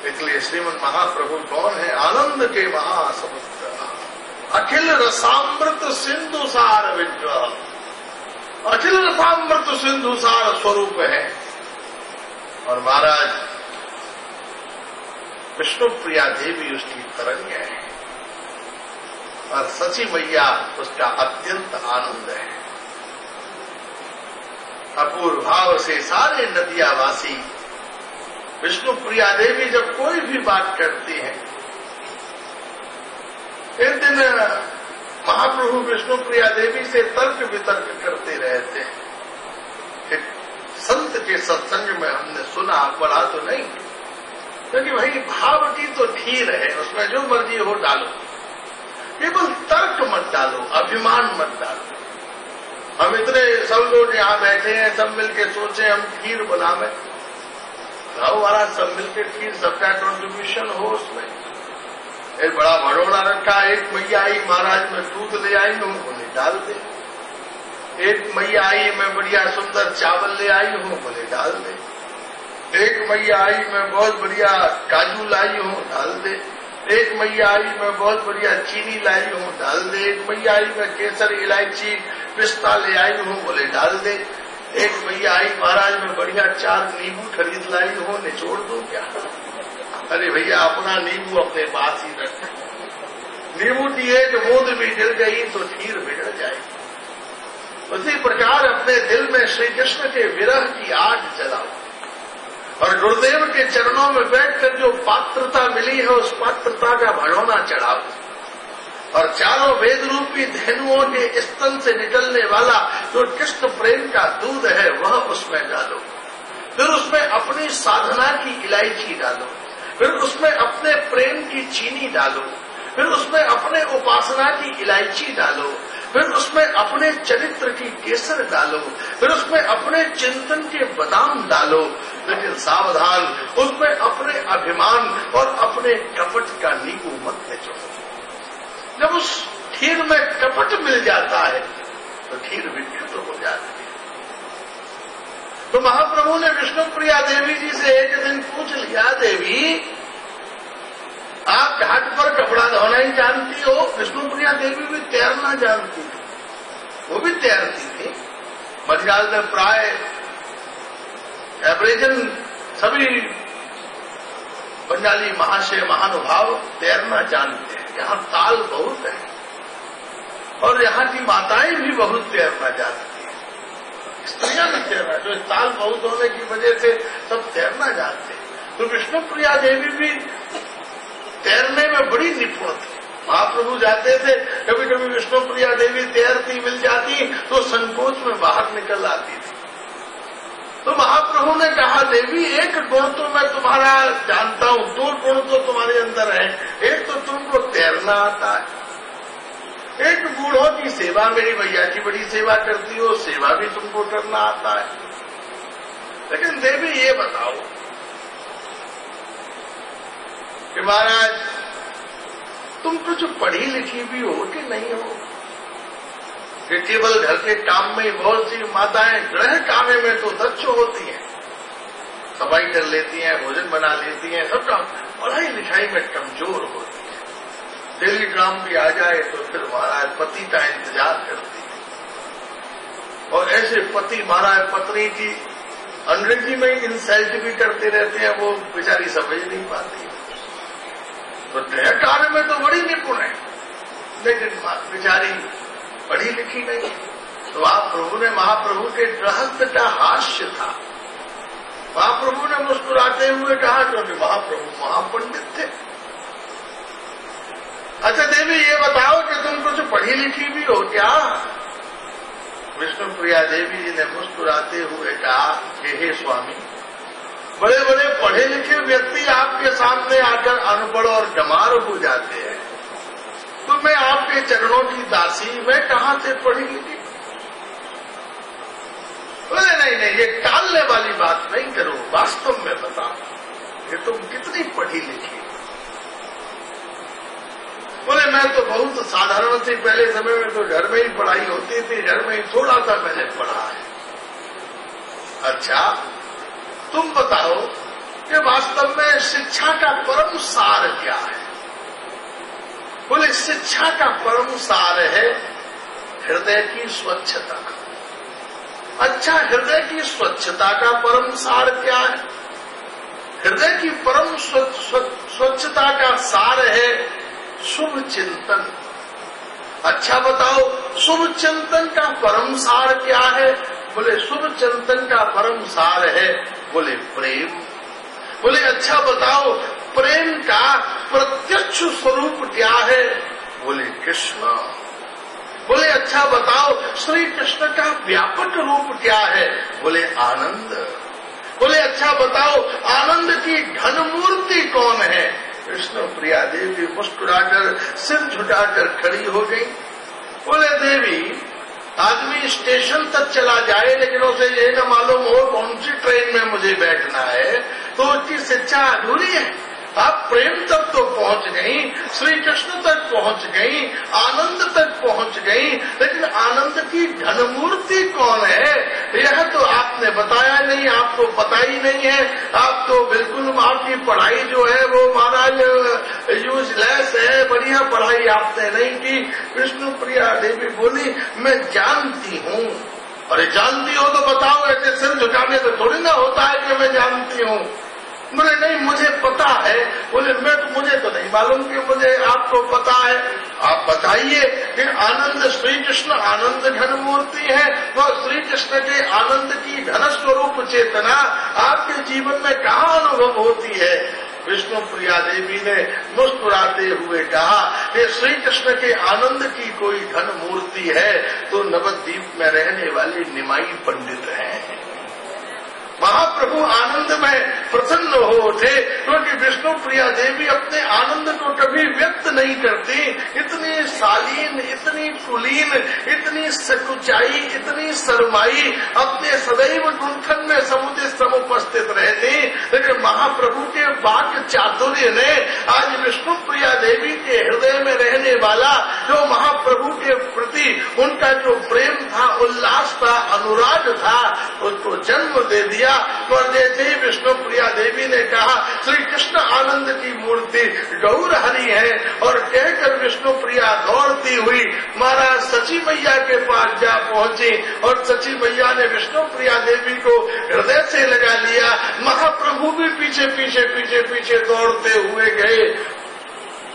इसलिए श्रीमद् महाप्रभु कौन है? आनंद के महासमुद्र, अखिल रसामृत सिंधु सार विग्रह, अखिल रसामृत सिंधु सार स्वरूप है। और महाराज विष्णु प्रिया देवी उसकी तरंग है और सची मैया उसका अत्यंत आनंद है। अपूर्व भाव से सारे नदियावासी विष्णु प्रिया देवी जब कोई भी बात करती हैं, एक दिन महाप्रभु विष्णु प्रिया देवी से तर्क वितर्क करते रहते हैं। एक संत के सत्संग में हमने सुना, पढ़ा तो नहीं, क्योंकि भाई भाव की तो खीर है, उसमें जो मर्जी हो डालो, केवल तर्क मत डालो, अभिमान मत डालो। हम इतने सब लोग यहाँ बैठे हैं, सब मिलके सोचे हम खीर बनावे, हमारा सब मिलकर खीर, सबका कंट्रीब्यूशन हो उसमें। एक बड़ा भड़ोड़ा रखा, एक मैया आई महाराज मैं दूध ले आई हूँ, बोले डाल दे। एक मैया आई मैं बढ़िया सुंदर चावल ले आई हूँ, बोले डाल दे। एक मैया आई मैं बहुत बढ़िया काजू लाई हूँ, डाल दे। एक मैया आई मैं बहुत बढ़िया चीनी लाई हूँ, डाल दे। एक मैया आई मैं केसर इलायची पिस्ता ले आई हूँ, बोले डाल दे। एक मैया आई महाराज मैं बढ़िया 4 नींबू खरीद लाई हूँ, निचोड़ दो क्या? अरे भैया अपना नींबू अपने पास ही रख, नींबू की एक बूंद भी गिर गई तो खीर बिगड़ जाएगी। उसी प्रकार अपने दिल में श्री कृष्ण के विरह की आग जलाओ और गुरुदेव के चरणों में बैठकर जो पात्रता मिली है उस पात्रता का भड़ोना चढ़ाओ और चारों वेद रूपी धेनुओं के स्तन से निकलने वाला जो कृष्ण प्रेम का दूध है वह उसमें डालो। फिर उसमें अपनी साधना की इलायची डालो, फिर उसमें अपने प्रेम की चीनी डालो, फिर उसमें अपने उपासना की इलायची डालो, फिर उसमें अपने चरित्र की केसर डालो, फिर उसमें अपने चिंतन के बादाम डालो। लेकिन सावधान, उसमें अपने अभिमान और अपने कपट का नींबू मत निचोड़ो। जब उस खीर में कपट मिल जाता है तो खीर विकृत हो जाती है। तो महाप्रभु ने विष्णु प्रिया देवी जी से एक दिन पूछ लिया, देवी आप घाट पर कपड़ा धोना ही जानती हो? विष्णु प्रिया देवी भी तैरना जानती थी, वो भी तैरती थी। बंगाल में प्राय एब्रिजन सभी बंगाली महाशय महानुभाव तैरना जानते हैं। यहाँ ताल बहुत है और यहाँ की माताएं भी बहुत तैरना जानती हैं, स्त्रियां भी तैरना, जो ताल बहुत होने की वजह से सब तैरना जानते हैं। तो विष्णु प्रिया देवी भी तैरने में बड़ी निपुण थी। महाप्रभु जाते थे, कभी कभी विष्णु प्रिया देवी तैरती मिल जाती तो संकोच में बाहर निकल आती थी। तो महाप्रभु ने कहा, देवी एक गुण तो मैं तुम्हारा जानता हूँ, 2 गुण तो तुम्हारे अंदर है। एक तो तुमको तैरना आता है, एक बूढ़ों की सेवा, मेरी भैया की बड़ी सेवा करती हो, सेवा भी तुमको करना आता है। लेकिन देवी ये बताओ कि महाराज तुम कुछ पढ़ी लिखी भी हो कि नहीं हो? कि केवल घर के काम में ही बहुत सी माताएं गृह कामे में तो दक्ष होती हैं, सफाई कर लेती हैं, भोजन बना लेती हैं, सब काम, पढ़ाई लिखाई में कमजोर होती है। टेलीग्राम भी आ जाए तो फिर महाराज पति का इंतजार करती है और ऐसे पति महाराज पत्नी की अंग्रेजी में इंसल्ट भी करते रहते हैं, वो बेचारी समझ नहीं पाती। तो गृह कार्य में तो बड़ी निपुण है, लेकिन बेचारी पढ़ी लिखी नहीं। तो प्रभु ने महाप्रभु के गृहस्थ का हास्य था। महाप्रभु ने मुस्कुराते हुए कहा, क्योंकि महाप्रभु महापंडित थे, अच्छा देवी ये बताओ कि तुम कुछ पढ़ी लिखी भी हो क्या? विष्णु प्रिया देवी जी ने मुस्कुराते हुए कहा कि हे स्वामी, बड़े बड़े पढ़े लिखे व्यक्ति आपके सामने आकर अनपढ़ और गंवार हो जाते हैं, तो मैं आपके चरणों की दासी, मैं कहाँ से पढ़ी लिखी? बोले नहीं नहीं, ये टालने वाली बात नहीं करो, वास्तव में बताओ कि तुम कितनी पढ़ी लिखी? बोले मैं तो बहुत साधारण थी, पहले समय में तो घर में ही पढ़ाई होती थी, घर में ही थोड़ा सा मैंने पढ़ा है। अच्छा तुम बताओ कि वास्तव में शिक्षा शिक्षा का परम सार क्या है? बोले शिक्षा का परम सार है हृदय की स्वच्छता। अच्छा, हृदय की स्वच्छता का परम सार क्या है? हृदय की परम स्वच्छता का सार है शुभ चिंतन। अच्छा बताओ, शुभ चिंतन का परम सार क्या है? बोले शुभ चिंतन का परम सार है बोले प्रेम। बोले अच्छा बताओ, प्रेम का प्रत्यक्ष स्वरूप क्या है? बोले कृष्ण। बोले अच्छा बताओ, श्री कृष्ण का व्यापक रूप क्या है? बोले आनंद। बोले अच्छा बताओ, आनंद की घन मूर्ति कौन है? कृष्ण प्रिया देवी मुस्कुराकर सिर झुकाकर खड़ी हो गई। बोले देवी, आदमी स्टेशन तक चला जाए लेकिन उसे ये न मालूम हो कौन सी ट्रेन में मुझे बैठना है, तो उसकी शिक्षा अधूरी है। आप प्रेम तक तो पहुंच गई, श्री कृष्ण तक पहुंच गई, आनंद तक पहुंच गई, लेकिन आनंद की घन मूर्ति कौन है यह तो आपने बताया नहीं, आपको पता ही नहीं है। आप तो बिल्कुल, आपकी पढ़ाई जो है वो महाराज यूजलेस है, बढ़िया पढ़ाई आपने नहीं की। विष्णु प्रिया देवी बोली मैं जानती हूँ। अरे जानती हो तो बताओ, ऐसे सिर झुकाने से थोड़ी ना होता है कि मैं जानती हूँ। बोले नहीं मुझे पता है। बोले मुझे तो नहीं मालूम कि मुझे, आपको पता है। आप बताइए कि आनंद, श्री कृष्ण आनंद घन मूर्ति है, तो श्री कृष्ण के आनंद की घन स्वरूप चेतना आपके जीवन में कहाँ अनुभव होती है? विष्णु प्रिया देवी ने मुस्कुराते हुए कहा कि श्री कृष्ण के आनंद की कोई घन मूर्ति है तो नवद्वीप में रहने वाले निमाई पंडित हैं। महाप्रभु आनंद में प्रसन्न हो उठे, क्योंकि विष्णु प्रिया देवी अपने आनंद को कभी व्यक्त नहीं करती। इतनी शालीन, इतनी कुलीन, इतनी सकुचाई, इतनी शर्माई, अपने सदैव गुंठन में समुपस्थित रहती। लेकिन महाप्रभु के वाक्य चातुर्य ने आज विष्णु प्रिया देवी के हृदय में रहने वाला जो महाप्रभु के प्रति उनका जो प्रेम था, उल्लास था, अनुराग था, उसको जन्म दे दिया। और जैसे ही विष्णु प्रिया देवी ने कहा श्री कृष्ण आनंद की मूर्ति गौर हरि है, और कहकर विष्णु प्रिया दौड़ती हुई महाराज सची मैया के पास जा पहुंची, और सची मैया ने विष्णु प्रिया देवी को हृदय से लगा लिया। महाप्रभु भी पीछे पीछे पीछे पीछे दौड़ते हुए गए।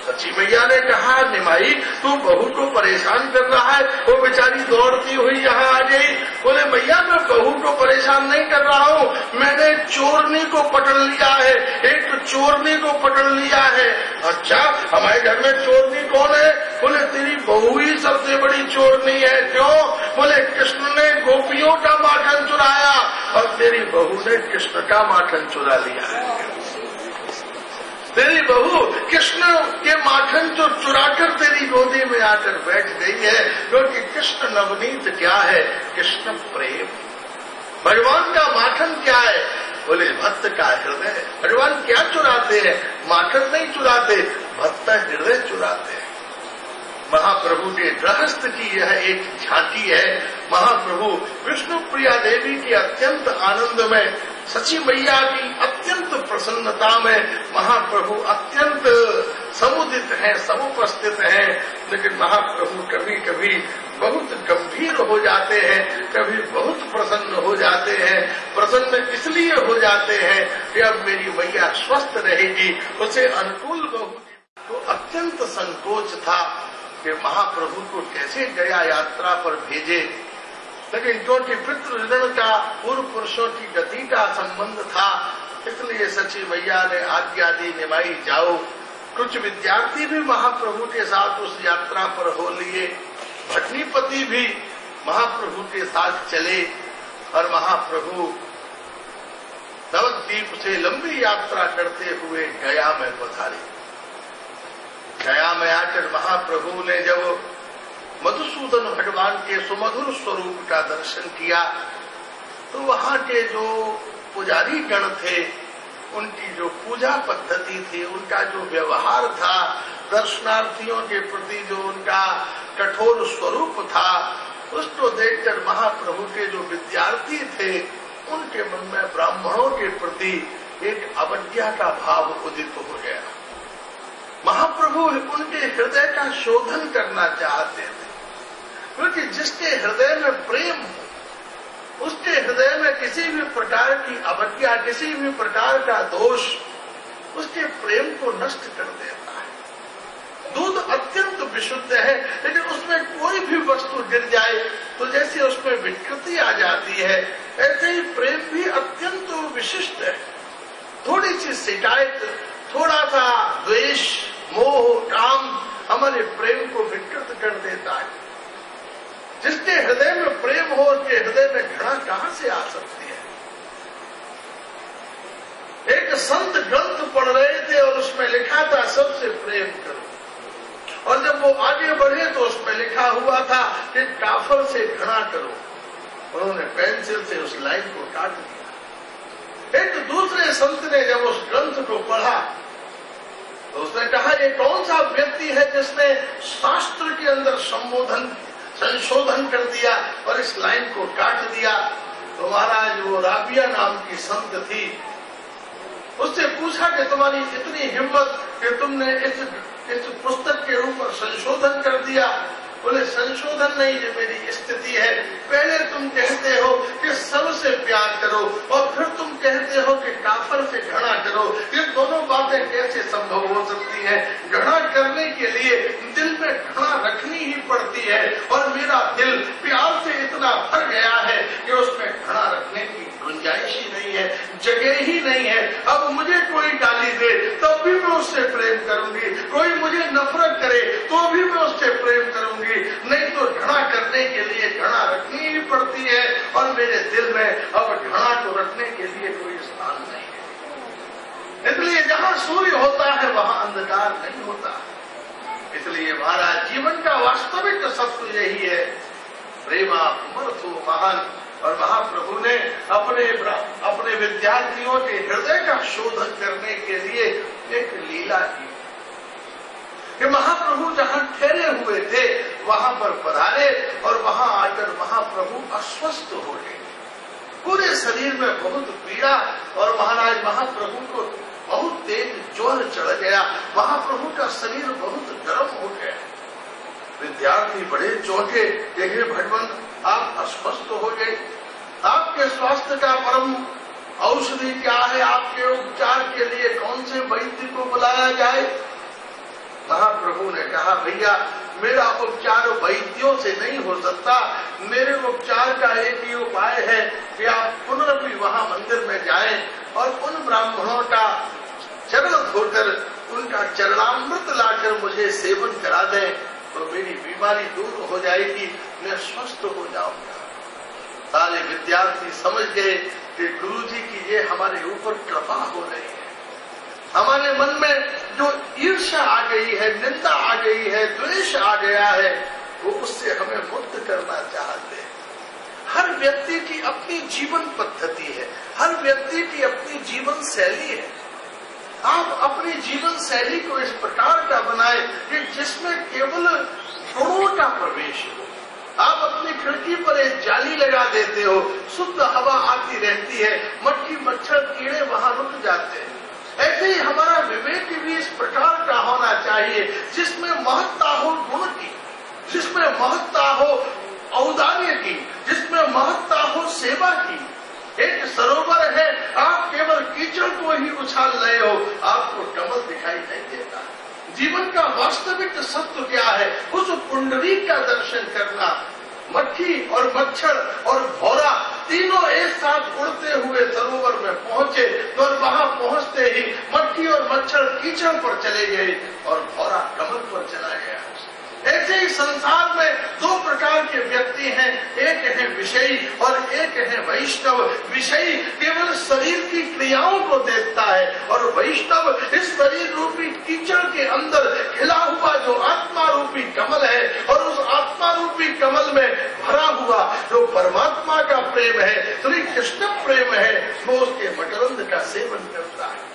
सची मैया ने कहा निमाई तू बहू को परेशान कर रहा है। वो बेचारी दौड़ती हुई यहाँ आ गई। बोले मैया मैं बहू को परेशान नहीं कर रहा हूँ, मैंने चोरनी को पकड़ लिया है, एक चोरनी को पकड़ लिया है। अच्छा हमारे घर में चोरनी कौन है? बोले तेरी बहू ही सबसे बड़ी चोरनी है। क्यों? बोले कृष्ण ने गोपियों का माखन चुराया और तेरी बहू ने कृष्ण का माखन चुरा लिया है। तेरी बहू कृष्ण के माखन जो चुराकर तेरी गोदी में आकर बैठ गई है, क्योंकि कृष्ण नवनीत क्या है? कृष्ण प्रेम। भगवान का माखन क्या है? बोले भक्त का हृदय। भगवान क्या चुराते हैं? माखन नहीं चुराते, भक्त हृदय चुराते हैं। महाप्रभु के गृहस्थ की यह एक झांकी है। महाप्रभु विष्णु प्रिया देवी की अत्यंत आनंद में, सची मैया की अत्यंत प्रसन्नता में महाप्रभु अत्यंत समुदित हैं, समुपस्थित हैं। लेकिन महाप्रभु कभी कभी बहुत गंभीर हो जाते हैं, कभी बहुत प्रसन्न हो जाते हैं। प्रसन्न इसलिए हो जाते हैं कि अब मेरी मैया स्वस्थ रहेगी, उसे अनुकूल बहू। तो अत्यंत संकोच था कि महाप्रभु को कैसे गया यात्रा पर भेजे, लेकिन क्योंकि पितृऋण का पूर्व पुरुषों की गति का संबंध था, इसलिए सची मैया ने आज्ञा दी निमाई जाओ। कुछ विद्यार्थी भी महाप्रभु के साथ उस यात्रा पर हो लिए, भटनीपति भी महाप्रभु के साथ चले और महाप्रभु नवद्वीप से लंबी यात्रा करते हुए गया में पधारे। गया में आकर महाप्रभु ने जब मधुसूदन भगवान के सुमधुर स्वरूप का दर्शन किया तो वहां के जो पुजारी गण थे, उनकी जो पूजा पद्धति थी, उनका जो व्यवहार था, दर्शनार्थियों के प्रति जो उनका कठोर स्वरूप था, उसको देखकर महाप्रभु के जो विद्यार्थी थे उनके मन में ब्राह्मणों के प्रति एक अवज्ञा का भाव उदित हो गया। महाप्रभु उनके हृदय का शोधन करना चाहते थे, क्योंकि जिसके हृदय में प्रेम हो, उसके हृदय में किसी भी प्रकार की अवज्ञा, किसी भी प्रकार का दोष उसके प्रेम को नष्ट कर देता है। दूध अत्यंत विशुद्ध है, लेकिन उसमें कोई भी वस्तु गिर जाए तो जैसे उसमें विकृति आ जाती है, ऐसे ही प्रेम भी अत्यंत विशिष्ट है। थोड़ी सी शिकायत, थोड़ा सा द्वेष, मोह, काम हमारे प्रेम को विकृत कर देता है। जिसके हृदय में प्रेम हो, उसके हृदय में घृणा कहां से आ सकती है? एक संत ग्रंथ पढ़ रहे थे और उसमें लिखा था सबसे प्रेम करो, और जब वो आगे बढ़े तो उसमें लिखा हुआ था कि काफर से घृणा करो। उन्होंने पेंसिल से उस लाइन को काट दिया। एक दूसरे संत ने जब उस ग्रंथ को पढ़ा तो उसने कहा, ये कौन सा व्यक्ति है जिसने शास्त्र के अंदर संशोधन कर दिया और इस लाइन को काट दिया? तो महाराज वो राबिया नाम की संत थी, उससे पूछा कि तुम्हारी इतनी हिम्मत कि तुमने इस पुस्तक के ऊपर संशोधन कर दिया? बोले, संशोधन नहीं, ये मेरी स्थिति है। पहले तुम कहते हो कि सबसे प्यार करो और फिर तुम कहते हो कि काफर से घृणा करो। ये दोनों बातें कैसे संभव हो सकती हैं? घृणा करने के लिए दिल में घृणा रखनी ही पड़ती है, और मेरा दिल प्यार से इतना भर गया है कि उसमें घृणा रखने की गुंजाइश ही नहीं है, जगह ही नहीं है। अब मुझे कोई गाली दे तब भी मैं उससे प्रेम करूंगी, कोई मुझे नफरत करे तो भी मैं उससे प्रेम करूंगी, नहीं तो घृणा करने के लिए घृणा रखनी ही पड़ती है, और मेरे दिल में अब घृणा को रखने के लिए कोई स्थान नहीं है। इसलिए जहां सूर्य होता है वहां अंधकार नहीं होता। इसलिए महाराज जीवन का वास्तविक सत्य यही है, प्रेमा पुमर्थो महान। और महाप्रभु ने अपने विद्यार्थियों के हृदय का शोधन करने के लिए एक लीला की कि महाप्रभु जहां ठहरे हुए थे वहां पर पधारे, और वहां आकर महाप्रभु अस्वस्थ हो गए। पूरे शरीर में बहुत पीड़ा, और महाराज महाप्रभु को बहुत तेज ज्वर चढ़ गया। महाप्रभु का शरीर बहुत गर्म हो गया। विद्यार्थी बड़े चौंके, देखे भगवान आप अस्वस्थ हो गए, आपके स्वास्थ्य का परम औषधि क्या है? आपके उपचार के लिए कौन से वैद्य को बुलाया जाए? महाप्रभु ने कहा, भैया मेरा उपचार वैद्यों से नहीं हो सकता, मेरे उपचार का एक ही उपाय है कि आप पुनर्भी वहां मंदिर में जाएं और उन ब्राह्मणों का चरण धोकर उनका चरणामृत लाकर मुझे सेवन करा दें, तो मेरी बीमारी दूर हो जाएगी, मैं स्वस्थ हो जाऊंगा। सारे विद्यार्थी समझ गए कि गुरुजी की ये हमारे ऊपर कृपा हो रही है। हमारे मन में जो ईर्ष्या आ गई है, निंदा आ गई है, द्वेष आ गया है, वो उससे हमें मुक्त करना चाहते हैं। हर व्यक्ति की अपनी जीवन पद्धति है, हर व्यक्ति की अपनी जीवन शैली है। आप अपनी जीवन शैली को इस प्रकार का बनाए कि जिसमें केवल गुणों का प्रवेश हो। आप अपनी खिड़की पर एक जाली लगा देते हो, शुद्ध हवा आती रहती है, मक्खी मच्छर कीड़े वहां रुक जाते हैं। ऐसे ही हमारा विवेक भी इस प्रकार का होना चाहिए जिसमें महत्ता हो गुण की, जिसमें महत्ता हो औदार्य की, जिसमें महत्ता हो सेवा की। एक सरोवर है, आप केवल कीचड़ को ही उछाल रहे हो, आपको कमल दिखाई नहीं देता। जीवन का वास्तविक सत्य क्या है? उस पुंडरी का दर्शन करना। मक्खी और मच्छर और भौरा तीनों एक साथ उड़ते हुए सरोवर में पहुंचे, तो वहां पहुंचते ही मक्खी और मच्छर कीचड़ पर चले गए और भौरा कमल पर चला गया। ऐसे ही संसार में दो प्रकार के व्यक्ति हैं, एक है विषयी और एक है वैष्णव। विषयी केवल शरीर की क्रियाओं को देखता है, और वैष्णव इस शरीर रूपी कीचड़ के अंदर खिला हुआ जो आत्मा रूपी कमल है, और उस आत्मा रूपी कमल में भरा हुआ जो परमात्मा का प्रेम है, श्री कृष्ण प्रेम है, वो उसके मकरंद का सेवन करता है।